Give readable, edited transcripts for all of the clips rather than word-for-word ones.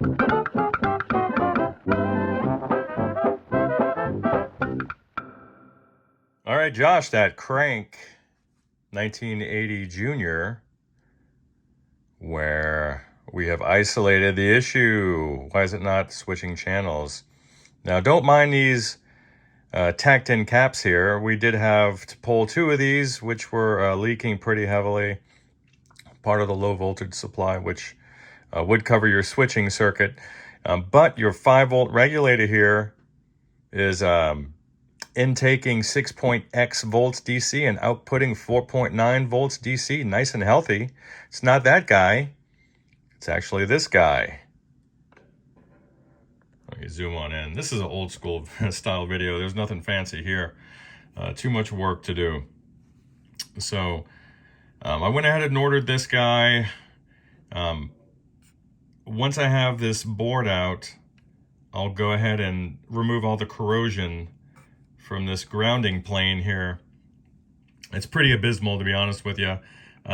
All right, Josh, that Krank 1980 Junior, where we have isolated the issue. Why is it not switching channels? Now, don't mind these tacked in caps here. We did have to pull two of these, which were leaking pretty heavily. Part of the low voltage supply, which would cover your switching circuit. But your 5-volt regulator here is intaking 6.x volts DC and outputting 4.9 volts DC. Nice and healthy. It's not that guy. It's actually this guy. Let me zoom on in. This is an old school style video. There's nothing fancy here. Too much work to do. So I went ahead and ordered this guy. Once I have this board out, I'll go ahead and remove all the corrosion from this grounding plane here. It's pretty abysmal, to be honest with you.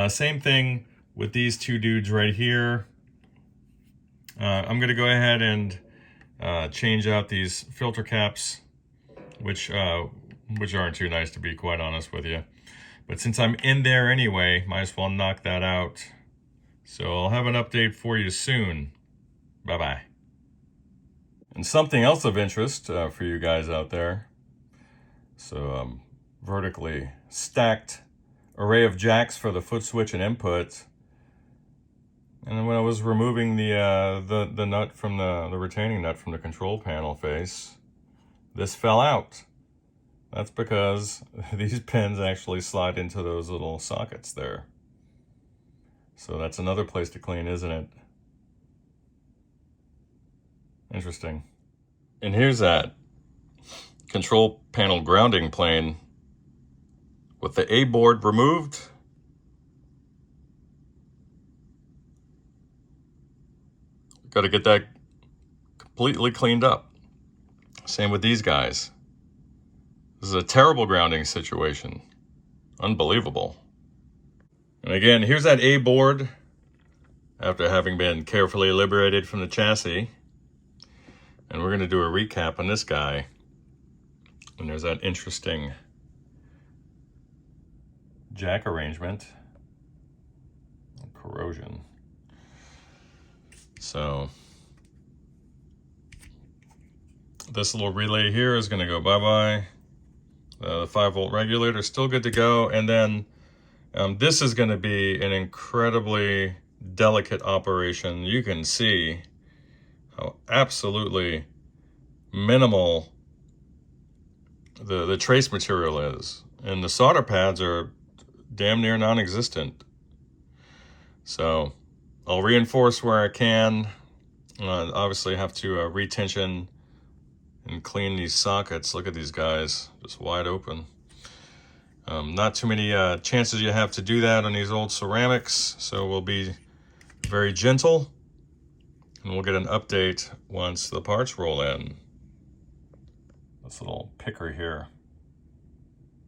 Same thing with these two dudes right here. I'm going to go ahead and change out these filter caps, which aren't too nice, to be quite honest with you. But since I'm in there anyway, might as well knock that out. So I'll have an update for you soon. Bye-bye. And something else of interest for you guys out there. So vertically stacked array of jacks for the foot switch and input. And then when I was removing the nut from the retaining nut from the control panel face, this fell out. That's because these pins actually slide into those little sockets there. So that's another place to clean, isn't it? Interesting. And here's that control panel grounding plane with the A board removed. Got to get that completely cleaned up. Same with these guys. This is a terrible grounding situation. Unbelievable. And again, here's that A board after having been carefully liberated from the chassis. And we're going to do a recap on this guy. And there's that interesting jack arrangement. Corrosion. So this little relay here is going to go bye-bye. The 5-volt regulator is still good to go. And then this is going to be an incredibly delicate operation. You can see how absolutely minimal the trace material is. And the solder pads are damn near non-existent. So I'll reinforce where I can. Obviously have to retension and clean these sockets. Look at these guys, just wide open. Not too many chances you have to do that on these old ceramics, so we'll be very gentle, and we'll get an update once the parts roll in. This little picker here.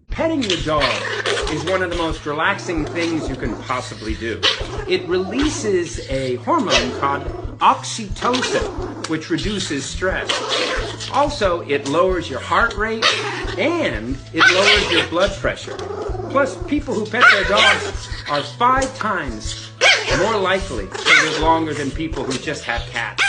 Petting the dog is one of the most relaxing things you can possibly do. It releases a hormone called oxytocin, which reduces stress. Also, it lowers your heart rate and it lowers your blood pressure. Plus, people who pet their dogs are 5 times more likely to live longer than people who just have cats.